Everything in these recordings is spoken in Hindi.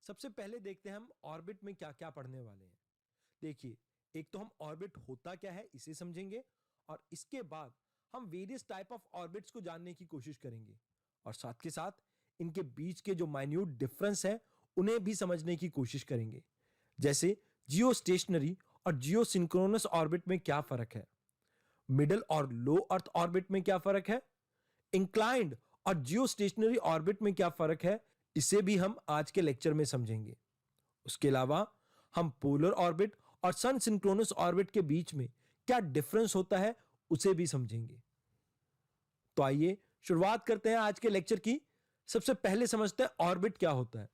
सबसे पहले देखते हैं हम ऑर्बिट में क्या क्या पढ़ने वाले हैं। देखिए, एक तो हम ऑर्बिट होता क्या है इसे समझेंगे, और इसके बाद हम वेरियस टाइप ऑफ ऑर्बिट्स को जानने की कोशिश करेंगे, और साथ के साथ इनके बीच के जो माइन्यूट डिफरेंस है उन्हें भी समझने की कोशिश करेंगे। जैसे जियो स्टेशनरी और जियो सिंक्रोनस ऑर्बिट में क्या फर्क है, मिडल और लो अर्थ ऑर्बिट में क्या फर्क है, इंक्लाइंड और जियो स्टेशनरी ऑर्बिट में क्या फर्क है, इसे भी हम आज के लेक्चर में समझेंगे। उसके अलावा हम पोलर ऑर्बिट और सन सिंक्रोनस ऑर्बिट के बीच में क्या डिफरेंस होता है उसे भी समझेंगे। तो आइए शुरुआत करते हैं आज के लेक्चर की। सबसे पहले समझते हैं ऑर्बिट क्या होता है।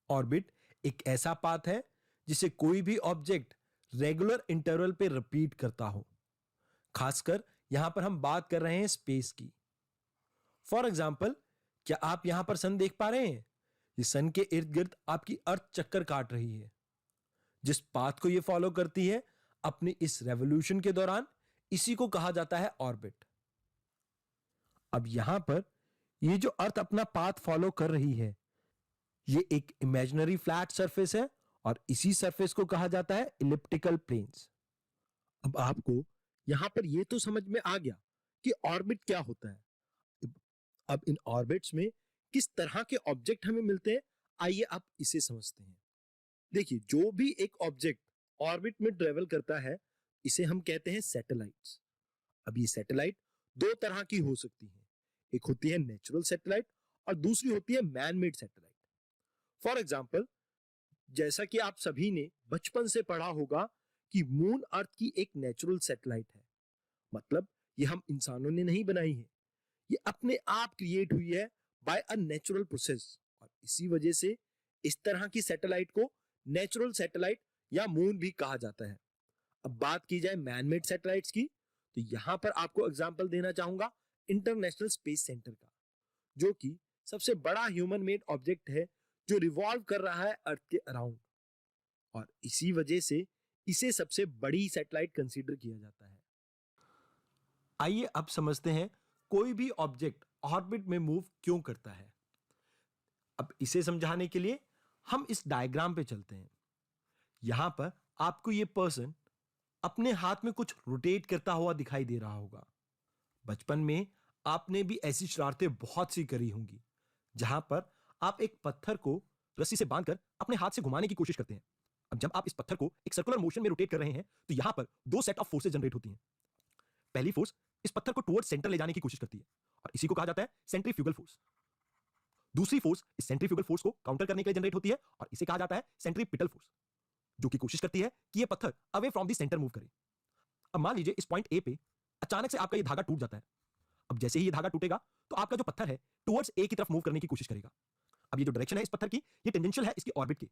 ऑर्बिट एक ऐसा पाथ है जिसे कोई भी ऑब्जेक्ट रेगुलर इंटरवल पे रिपीट करता हो। खासकर यहां पर हम बात कर रहे हैं स्पेस की। फॉर एग्जाम्पल, क्या आप यहां पर सन देख पा रहे हैं? ये सन के इर्द गिर्द आपकी अर्थ चक्कर काट रही है। जिस पाथ को ये फॉलो करती है अपनी इस रेवोल्यूशन के दौरान, इसी को कहा जाता है ऑर्बिट। अब यहां पर ये जो अर्थ अपना पाथ फॉलो कर रही है, ये एक इमेजिनरी फ्लैट सरफेस है, और इसी सरफेस को कहा जाता है इलिप्टिकल प्लेन्स। अब आपको यहां पर ये तो समझ में आ गया कि ऑर्बिट क्या होता है। अब इन ऑर्बिट्स में किस तरह के ऑब्जेक्ट हमें मिलते हैं, आइए आप इसे समझते हैं। देखिए, जो भी एक ऑब्जेक्ट ऑर्बिट में ट्रेवल करता है इसे हम कहते हैं सैटेलाइट्स। अब ये सैटेलाइट दो तरह की हो सकती हैं। एक होती है नेचुरल सैटेलाइट और दूसरी होती है man made satellite. For example, जैसा कि आप सभी ने बचपन से पढ़ा होगा कि मून अर्थ की एक नेचुरल सैटेलाइट है। मतलब ये हम इंसानों ने नहीं बनाई है, ये अपने आप क्रिएट हुई है बाय अ नेचुरल प्रोसेस, और इसी वजह से इस तरह की सैटेलाइट को नेचुरल सैटेलाइट या मून भी कहा जाता है। अब बात की जाए मैनमेड सैटेलाइट्स की, तो यहां पर आपको एग्जांपल देना चाहूंगा इंटरनेशनल स्पेस सेंटर का, जो कि सबसे बड़ा ह्यूमन मेड ऑब्जेक्ट है जो रिवॉल्व कर रहा है अर्थ के अराउंड, और इसी वजह से इसे सबसे बड़ी सैटेलाइट कंसीडर किया जाता है। आइए अब समझते हैं कोई भी ऑब्जेक्ट ऑर्बिट में मूव क्यों करता है। अब इसे समझाने के लिए हम इस डायग्राम पे चलते हैं। यहां पर आपको ये पर्सन अपने हाथ में कुछ रोटेट करता हुआ दिखाई दे रहा होगा। बचपन में आपने भी ऐसी शरारतें बहुत सी करी होंगी, जहां पर आप एक पत्थर को रस्सी से बांधकर अपने हाथ से घुमाने की कोशिश करते हैं। अब जब आप इस पत्थर को एक सर्कुलर मोशन में रोटेट कर रहे हैं, तो यहां पर दो सेट ऑफ फोर्सेस जनरेट होती हैं। पहली फोर्स इस पत्थर को टुवर्ड्स सेंटर ले जाने की कोशिश करती है, और इसी को कहा जाता है सेंट्रीफ्यूगल फोर्स। दूसरी फोर्स इस सेंट्रीफ्यूगल फोर्स को काउंटर करने के लिए जनरेट होती है, और इसे कहा जाता है सेंट्रीपिटल फोर्स, जो कि कोशिश करती है कि यह पत्थर away from the centre move करे। अब मान लीजिए इस पॉइंट ए पे अचानक से आपका ये धागा टूट जाता है। अब जैसे ही ये धागा टूटेगा, तो आपका जो पत्थर है टुवर्ड्स ए की तरफ मूव करने की कोशिश करेगा। अब ये जो डायरेक्शन है इस पत्थर की, ये टेंजेंशियल है इसकी ऑर्बिट की,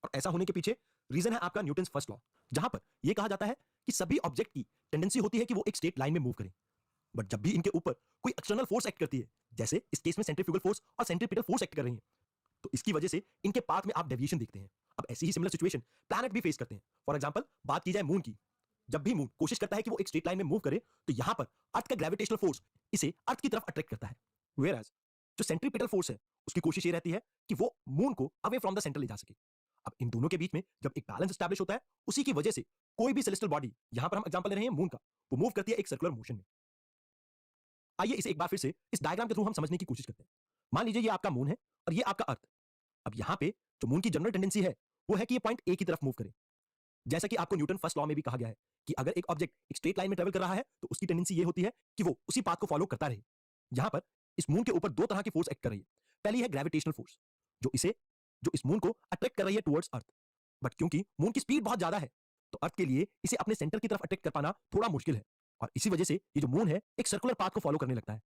और ऐसा होने के पीछे रीजन है आपका न्यूटन्स फर्स्ट लॉ, जहां पर यह कहा जाता है कि सभी ऑब्जेक्ट की टेंडेंसी होती है कि वो एक स्ट्रेट लाइन में मूव करें। बट जब भी इनके ऊपर कोई एक्सटर्नल फोर्स एक्ट करती है, जैसे इस केस में सेंट्रीफ्यूगल फोर्स और सेंट्रीपिटल फोर्स एक्ट कर रही है, तो इसकी वजह से इनके पाथ में आप डेविएशन देखते हैं। अब ऐसी ही सिमिलर सिचुएशन प्लैनेट भी फेस करते हैं। फॉर एग्जांपल, बात की जाए मून की, जब भी मून कोशिश करता है कि वो एक स्ट्रेट लाइन में मूव करे, तो यहां पर अर्थ का ग्रेविटेशनल फोर्स इसे अर्थ की तरफ अट्रैक्ट करता है। वेयरएज जो सेंट्रीपिटल फोर्स है उसकी कोशिश ये रहती है कि वो मून को अवे फ्रॉम द सेंटर ले जा सके। अब इन दोनों के बीच में जब एक बैलेंस एस्टैब्लिश होता है, उसी की वजह से कोई भी सेलेस्टियल बॉडी, यहां पर हम एग्जांपल ले रहे हैं मून का, वो मूव करती है एक सर्कुलर मोशन में। आइए इसे एक बार फिर से इस डायग्राम के थ्रू हम समझने की कोशिश करते हैं। मान लीजिए ये आपका मून है और ये आपका अर्थ। अब यहां पे जो मून की जनरल टेंडेंसी है वो है कि ये पॉइंट ए की तरफ मूव करे। जैसा कि आपको न्यूटन फर्स्ट लॉ में भी कहा गया है कि अगर एक ऑब्जेक्ट एक स्ट्रेट लाइन में ट्रेवल कर रहा है, तो उसकी टेंडेंसी ये होती है कि वो उसी पाथ को फॉलो करता रहे। यहां पर इस मून के ऊपर दो तरह की फोर्स एक्ट कर रही है। पहली है ग्रेविटेशनल फोर्स, जो इस मून को अट्रैक्ट कर रही है टुवर्ड्स अर्थ। बट क्योंकि मून की स्पीड बहुत ज्यादा है, तो अर्थ के लिए इसे अपने सेंटर की तरफ अट्रैक्ट कर पाना थोड़ा मुश्किल है, और इसी वजह से ये जो मून है एक सर्कुलर पाथ को फॉलो करने लगता है।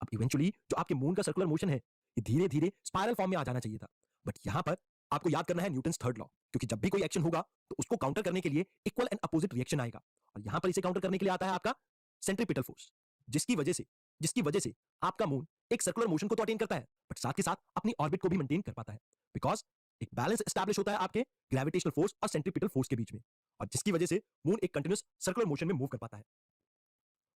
अब इवेंचुअली जो आपके मून का सर्कुलर मोशन है, ये धीरे धीरे स्पाइरल फॉर्म में आ जाना चाहिए था। बट यहां पर आपको याद करना है न्यूटन्स थर्ड लॉ, क्योंकि जब भी कोई एक्शन होगा तो उसको काउंटर करने के लिए इक्वल एंड अपोजिट रिएक्शन आएगा, और यहां पर इसे काउंटर करने के लिए आता है आपका सेंट्रीपिटल फोर्स, जिसकी वजह से आपका मून एक सर्कुलर मोशन को तो अटेन करता है, बट साथ के साथ अपनी ऑर्बिट को भी मेंटेन कर पाता है, बिकॉज एक बैलेंस एस्टैब्लिश होता है आपके ग्रेविटेशनल फोर्स और सेंट्रीपिटल फोर्स के बीच में, और जिसकी वजह से मून एक कंटिन्यूस सर्कुलर मोशन में मूव कर पाता है।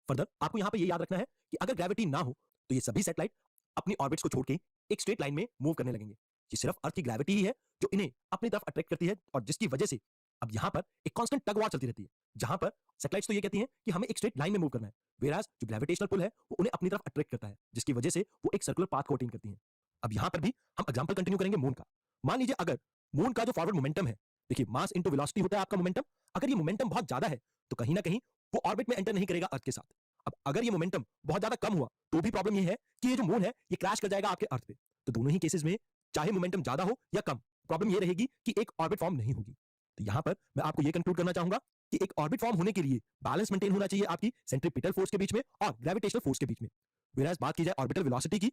फर्दर आपको यहां पर यह याद रखना है कि अगर ग्रेविटी ना हो तो ये सभी सैटेलाइट अपनी ऑर्बिट्स को छोड़ के एक स्ट्रेट लाइन में मूव करने लगेंगे। ये सिर्फ अर्थ की ग्रेविटी ही है जो इन्हें अपनी तरफ अट्रैक्ट करती है और जिसकी वजह से अब यहाँ पर एक कांस्टेंट टग वॉर चलती रहती है, जहां पर सैटेलाइट्स तो ये कहती हैं कि हमें एक स्ट्रेट लाइन में मूव करना है, वेराज जो ग्रेविटेशनल पुल है वो उन्हें अपनी तरफ अट्रैक्ट करता है, जिसकी वजह से वो एक सर्कुलर पाथ को अटेन करती हैं। अब यहाँ पर भी हम एग्जाम्पल कंटिन्यू करेंगे मून का। मान लीजिए अगर मून का जो फॉरवर्ड मोमेंटम है, देखिए मास इंटू वेलोसिटी होता है आपका मोमेंटम, अगर ये मोमेंटम बहुत ज्यादा है तो कहीं ना कहीं वो ऑर्बिट में एंटर नहीं करेगा अर्थ के साथ। अब अगर ये मोमेंटम बहुत ज्यादा कम हुआ तो भी प्रॉब्लम ये है कि ये जो मून है ये क्रैश कर जाएगा आपके अर्थ पे। तो दोनों ही केसेस में चाहे मोमेंटम ज्यादा हो या कम, प्रॉब्लम ये रहेगी कि एक ऑर्बिट फॉर्म नहीं होगी। तो यहां पर मैं आपको ये कंक्लूड करना चाहूंगा कि एक ऑर्बिट फॉर्म होने के लिए बैलेंस मेंटेन होना चाहिए आपकी सेंट्रीपिटल फोर्स के बीच में और ग्रेविटेशनल फोर्स के बीच में। वेराज बात की जाए ऑर्बिटल वेलोसिटी की,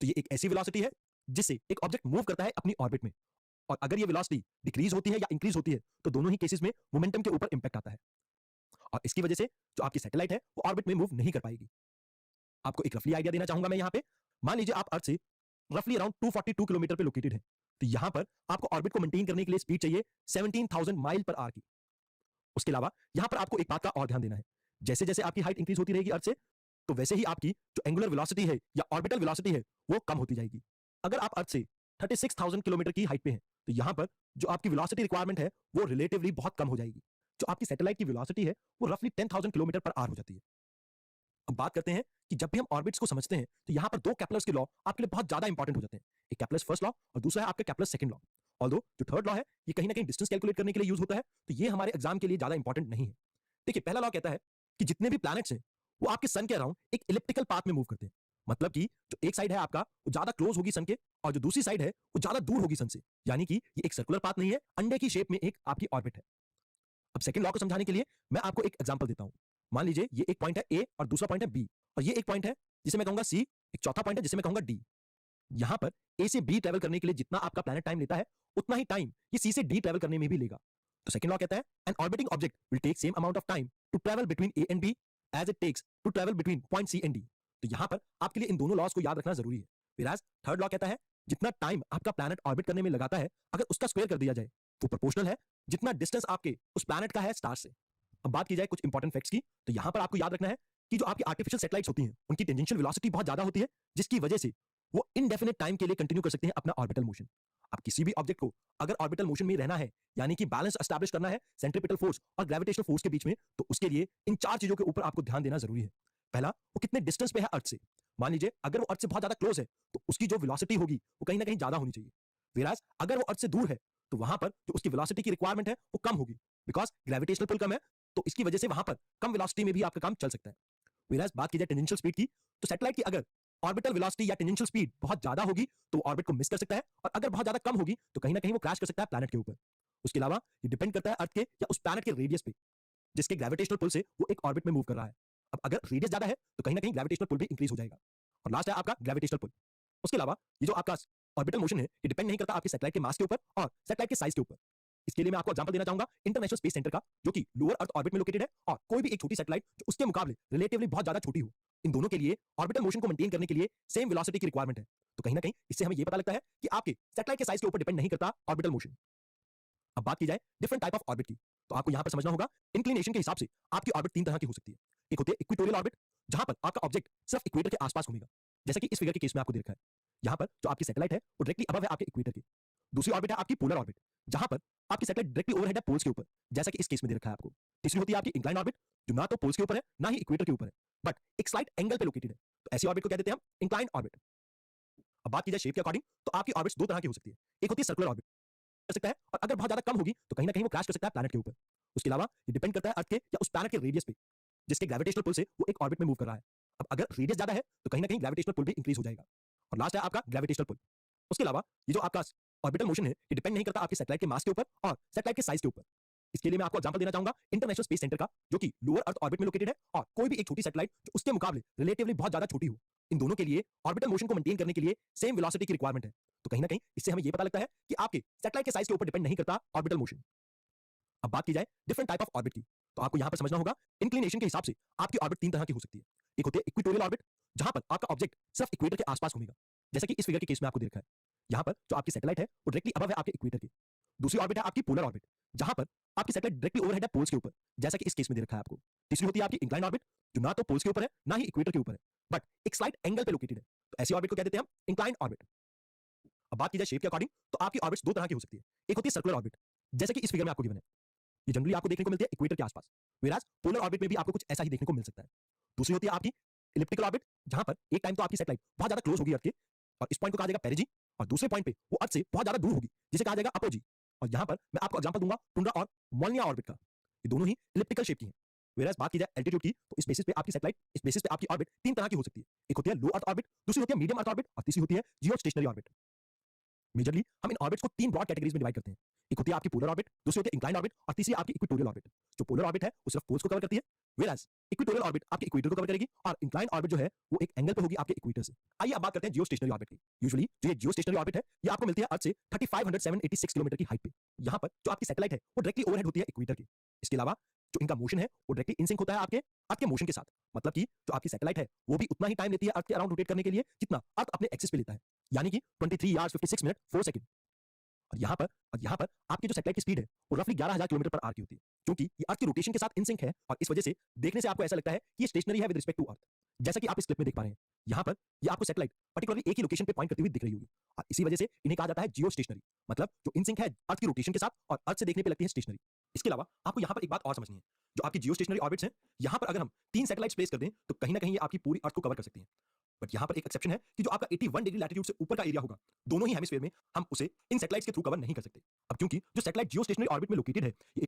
तो ये एक ऐसी वेलोसिटी है जिससे एक ऑब्जेक्ट मूव करता है अपनी ऑर्बिट में, और अगर ये वेलोसिटी डिक्रीज होती है या इंक्रीज होती है तो दोनों ही केसेस में मोमेंटम के ऊपर इंपैक्ट आता है, और इसकी वजह से जो आपकी सैटेलाइट है वो ऑर्बिट में मूव नहीं कर पाएगी। आपको एक रफली आइडिया देना चाहूंगा मैं यहाँ पे। मान लीजिए आप अर्थ से रफली अराउंड 242 किलोमीटर पे लोकेटेड है, तो यहां पर आपको ऑर्बिट को मेंटेन करने के लिए स्पीड चाहिए 17,000 माइल पर आवर की। उसके अलावा यहां पर आपको एक बात का और ध्यान देना है, जैसे जैसे आपकी हाइट इंक्रीज होती रहेगी अर्थ से, तो वैसे ही आपकी जो एंगुलर वेलोसिटी है या ऑर्बिटल वेलोसिटी है वो कम होती जाएगी। अगर आप अर्थ से 36,000 किलोमीटर की हाइट पे हैं तो यहां पर जो आपकी वेलोसिटी रिक्वायरमेंट है वो रिलेटिवली बहुत कम हो जाएगी। जो आपकी सैटेलाइट की वेलोसिटी है वो रफली 10,000 किलोमीटर पर आवर हो जाती है। अब बात करते हैं कि जब भी हम ऑर्बिट्स को समझते हैं तो यहाँ पर दो कैप्लर्स के लॉ आपके लिए बहुत ज्यादा इंपॉर्टेंट हो जाते हैं। एक कैप्लर्स फर्स्ट लॉ और दूसरा है आपका कैप्लर्स सेकंड लॉ। ऑल्दो जो थर्ड लॉ है ये कहीं ना कहीं डिस्टेंस कैलकुलेट करने के लिए यूज होता है, तो ये हमारे एग्जाम के लिए ज्यादा इंपॉर्टेंट नहीं है। देखिए पहला लॉ कहता है कि जितने भी प्लैनेट्स हैं वो आपके सन के अराउंड एक इलिप्टिकल पाथ में मूव करते हैं। मतलब कि जो एक साइड है आपका वो ज्यादा क्लोज होगी सन के और जो दूसरी साइड है वो ज्यादा दूर होगी सन से, यानी कि ये एक सर्कुलर पाथ नहीं है, अंडे की शेप में एक आपकी ऑर्बिट है। अब सेकंड लॉ को समझाने के लिए मैं आपको एक एग्जांपल देता हूं। मान लीजिए ये एक पॉइंट है ए और दूसरा पॉइंट है बी, और ये एक पॉइंट है जिसे मैं कहूंगा सी, एक चौथा पॉइंट है जिसे मैं कहूंगा डी। यहां पर ए से बी ट्रेवल करने के लिए जितना आपका प्लैनेट टाइम लेता है उतना ही टाइम ये सी से डी ट्रेवल करने में भी लेगा। तो सेकंड लॉ कहता है an orbiting object will take same amount of time to travel between A and B as it takes to travel between point C and D. तो यहां पर आपके लिए इन दोनों लॉज को याद रखना जरूरी है। Whereas थर्ड लॉ कहता है जितना टाइम आपका प्लैनेट ऑर्बिट करने में लगाता है अगर उसका स्क्वायर कर दिया जाए वो प्रोपोर्शनल है जितना डिस्टेंस आपके उस प्लैनेट का है स्टार से। अब बात की जाए कुछ इंपॉर्टेंट फैक्ट्स की, तो यहां पर आपको याद रखना है कि जो आपकी आर्टिफिशियल सैटेलाइट्स होती हैं उनकी टेंजेंशियल वेलोसिटी बहुत ज्यादा होती है, जिसकी वजह से वो इनडेफिनेट टाइम के लिए कंटिन्यू कर सकते हैं अपना ऑर्बिटल मोशन। अब किसी भी ऑब्जेक्ट को अगर ऑर्बिटल मोशन में रहना है, यानी कि बैलेंस एस्टैब्लिश करना है सेंट्रीपिटल फोर्स और ग्रेविटेशनल फोर्स के बीच में, तो उसके लिए इन चार चीजों के ऊपर आपको ध्यान देना जरूरी है। पहला, वो कितने डिस्टेंस पे है अर्थ से। मान लीजिए अगर वो अर्थ से बहुत ज्यादा क्लोज है तो उसकी जो वेलोसिटी होगी वो कहीं ना कहीं ज्यादा होनी चाहिए। वेराज अगर वो अर्थ से दूर है तो वहां पर जो उसकी वेलोसिटी की रिक्वायरमेंट है वो कम होगी, बिकॉज ग्रेविटेशनल पुल कम है, तो इसकी वजह से वहां पर कम वेलोसिटी में भी आपका काम चल सकता है। वेराज बात की जाए टेंजेंशियल स्पीड की, तो सैटेलाइट की अगर ऑर्बिटल वेलोसिटी या टेंजेंशियल स्पीड बहुत ज्यादा होगी तो ऑर्बिट को मिस कर सकता है, और अगर बहुत ज्यादा कम होगी तो कहीं ना कहीं वो क्रैश कर सकता है प्लैनेट के ऊपर। उसके अलावा ये डिपेंड करता है अर्थ के या उस प्लैनेट के रेडियस पे, जिसके ग्रेविटेशनल पुल से वो एक ऑर्बिट में मूव कर रहा है। अब अगर रेडियस ज्यादा है तो कहीं ना कहीं ग्रेविटेशनल पुल भी इंक्रीज हो जाएगा। और लास्ट है आपका ग्रेविटेशनल पुल। उसके अलावा ये जो आपका ऑर्बिटल मोशन है ये डिपेंड नहीं करता आपके सैटेलाइट के मास के ऊपर और सैटेलाइट के साइज के ऊपर। इसके लिए मैं आपको एग्जांपल देना चाहूंगा इंटरनेशनल स्पेस सेंटर का, जो कि लोअर अर्थ ऑर्बिट में लोकेटेड है, और कोई भी एक छोटी सैटेलाइट जो उसके मुकाबले रिलेटिवली बहुत ज्यादा छोटी हो, इन दोनों के लिए ऑर्बिटल मोशन को मेंटेन करने के लिए सेम वेलोसिटी की रिक्वायरमेंट है। तो कहीं ना कहीं इससे हमें ये पता लगता है कि आपके सैटेलाइट के साइज के ऊपर डिपेंड नहीं करता ऑर्बिटल मोशन। अब बात की जाए डिफरेंट टाइप ऑफ ऑर्बिट की, तो आपको यहां पर समझना होगा इंक्लिनेशन के हिसाब से आपकी ऑर्बिट तीन तरह की हो सकती है। एक होती है इक्वेटोरियल ऑर्बिट, जहां पर आपका ऑब्जेक्ट सिर्फ इक्वेटर के आसपास घूमेगा, जैसा कि इस फिगर के केस में आपको दिखा है। यहाँ पर जो आपकी सैटेलाइट है वो डायरेक्टली अबव है आपके इक्वेटर के। दूसरी ऑर्बिट है आपकी पोलर ऑर्बिट, जहां पर आपकी सैटेलाइट डायरेक्टली ओवरहेड है पोल्स के ऊपर, जैसा कि इस केस में दे रखा है आपको। तीसरी होती है आपकी इंक्लाइन ऑर्बिट, जो ना तो पोल्स के ऊपर है ना ही इक्वेटर के ऊपर है, बट एक स्लाइट एंगल पे लोकेटेड है, तो ऐसी ऑर्बिट को कहते हैं हम इंक्लाइन ऑर्बिट। अब बात की जाए शेप के अकॉर्डिंग, तो आपकी ऑर्बिट्स दो तरह की हो सकती है। एक होती है सर्कुलर ऑर्बिट कर सकता है, और अगर बहुत ज्यादा कम होगी तो कहीं ना कहीं वो क्रैश कर सकता है प्लैनेट के ऊपर। उसके अलावा ये डिपेंड करता है अर्थ के या उस प्लैनेट के रेडियस पे, जिसके ग्रेविटेशनल पुल से वो एक ऑर्बिट में मूव कर रहा है। अब अगर रेडियस ज्यादा है तो कहीं ना कहीं ग्रेविटेशनल पुल भी इंक्रीज हो जाएगा। और लास्ट है आपका ग्रेविटेशनल पुल। उसके अलावा ये जो आपका ऑर्बिटल मोशन है ये डिपेंड नहीं करता आपके सैटेलाइट के मास के ऊपर और सैटेलाइट के साइज के ऊपर। इसके लिए मैं आपको एग्जांपल देना चाहूंगा इंटरनेशनल स्पेस सेंटर का, जो कि लोअर अर्थ ऑर्बिट में लोकेटेड है, और कोई भी एक छोटी सैटेलाइट जो उसके मुकाबले रिलेटिवली बहुत ज्यादा छोटी हो, इन दोनों के लिए ऑर्बिटल मोशन को मेंटेन करने के लिए सेम वेलोसिटी की रिक्वायरमेंट है। तो कहीं ना कहीं इससे हमें यह पता लगता है कि आपके सैटेलाइट के साइज के ऊपर डिपेंड नहीं करता ऑर्बिटल मोशन। अब बात की जाए डिफरेंट टाइप ऑफ ऑर्बिट की, तो आपको यहां पर समझना होगा इंक्लिनेशन के हिसाब से आपकी ऑर्बिट तीन तरह की हो सकती है। एक होती है इक्वेटोरियल ऑर्बिट, जहां पर आपका ऑब्जेक्ट सिर्फ इक्वेटर के आसपास घूमेगा, जैसा कि इस फिगर के केस में आपको दिखा है। यहाँ पर जो आपकी सैटेलाइट है वो डायरेक्टली अबव है आपके इक्वेटर के। दूसरी ऑर्बिट है आपकी पोलर ऑर्बिट, जहां पर आपकी सैटेलाइट डायरेक्टली ओवरहेड है पोल्स के ऊपर, जैसा कि इस केस में दे रखा है आपको। तीसरी होती है आपकी इंक्लाइन ऑर्बिट, जो ना तो पोल्स के ऊपर है ना ही इक्वेटर के ऊपर है, बट एक स्लाइट एंगल पे लोकेटेड है, तो ऐसी ऑर्बिट को कहते हैं हम इंक्लाइन ऑर्बिट। अब बात की जाए शेप के अकॉर्डिंग तो आपकी ऑर्बिट्स दो तरह की हो सकती है। एक होती है सर्कुलर ऑर्बिट, जैसे कि इस फिगर में आपको गिवन है। ये जनरली आपको देखने को मिलती है इक्वेटर के आसपास, वेराज पोलर ऑर्बिट में भी आपको कुछ ऐसा ही देखने को मिल सकता है। दूसरी होती है आपकी इलिप्टिकल ऑर्बिट, जहां पर एक टाइम तो आपकी सैटेलाइट बहुत ज्यादा क्लोज होगी अर्थ के, और इस पॉइंट को कहा जाएगा पेरिजी, और दूसरे पॉइंट पे वो अर्थ से बहुत ज्यादा दूर होगी, जिसे कहा जाएगा अपोजी। और यहां पर मैं आपको एग्जांपल दूंगा टुंड्रा और मोल्निया ऑर्बिट का। ये दोनों ही इलिप्टिकल शेप की हैं। वेराज बात की जाए एल्टीट्यूड की, तो इस बेसिस पे आपकी सैटेलाइट, इस बेसिस पे आपकी ऑर्बिट तीन तरह की हो सकती है। एक होती है लो अर्थ ऑर्बिट, दूसरी होती है मीडियम अर्थ ऑर्बिट, और तीसरी होती है जियो स्टेशनरी ऑर्बिट। मेजरली हम इन ऑर्बिट्स को तीन ब्रॉड कैटेगरीज में डिवाइड करते हैं। एक होती है आपकी पोलर ऑर्बिट, दूसरी होती है इंक्लाइंड ऑर्बिट, और तीसरी आपकी इक्वेटोरियल ऑर्बिट। जो पोलर ऑर्बिट है वो सिर्फ पोल्स को कवर करती है, वेराज इक्वेटोरियल ऑर्बिट आपके इक्वेटर को कवर करेगी, और इंक्लाइंड ऑर्बिट जो है वो एक एंगल पे होगी आपके इक्वेटर से। आइए अब बात करते हैं जियो स्टेशनरी ऑर्बिट की। यूजुअली जो ये जियो स्टेशनरी ऑर्बिट है, ये आपको मिलती है अर्थ से 3500 किलोमीटर की हाइट पे। यहाँ पर जो आपकी सैटेलाइट है वो डायरेक्टली ओवरहेड होती है इक्वेटर के। इसके अलावा जो इनका मोशन है वो डायरेक्टली इन सिंक होता है आपके अर्थ के मोशन के साथ। मतलब कि जो आपकी सैटेलाइट है वो भी उतना ही टाइम लेती है अर्थ के अराउंड रोटेट करने के लिए जितना अर्थ अपने एक्सिस पे लेता है, यानी कि 23 आवर्स 56 मिनट 4 सेकंड। और यहाँ पर आपकी जो सैटेलाइट की स्पीड है वो रफली 11,000 किलोमीटर पर आवर की होती है, क्योंकि ये अर्थ की रोटेशन के साथ इन सिंक है, और इस वजह से देखने से आपको ऐसा लगता है कि ये स्टेशनरी है विद रिस्पेक्ट टू अर्थ। जैसा कि आप इस क्लिप में देख पा रहे हैं, यहाँ पर ये आपको सैटेलाइट पर्टिकुलरली एक ही लोकेशन पे पॉइंट करती हुई दिख रही होगी, और इसी वजह से इन्हें कहा जाता है जियो स्टेशनरी। मतलब जो इन सिंक है अर्थ की रोटेशन के साथ और अर्थ से देखने पे लगती है स्टेशनरी। इसके अलावा आपको यहाँ पर एक बात और समझनी है, जो आपकी जियो स्टेशनरी ऑर्बिट्स हैं, यहाँ पर अगर हम 3 सैटेलाइट्स प्लेस कर दें तो कहीं ना कहीं ये आपकी पूरी अर्थ को कवर कर सकती हैं। बट यहाँ पर एक एक्सेप्शन है कि जो आपका 81 डिग्री लैटिट्यूड से ऊपर का एरिया होगा दोनों ही हेमिस्फीयर में, हम उसे इन सैटेलाइट्स के थ्रू कवर नहीं कर सकते। अब क्योंकि जो सैटेलाइट जियो स्टेशनरी ऑर्बिट में लोकेटेड है, ये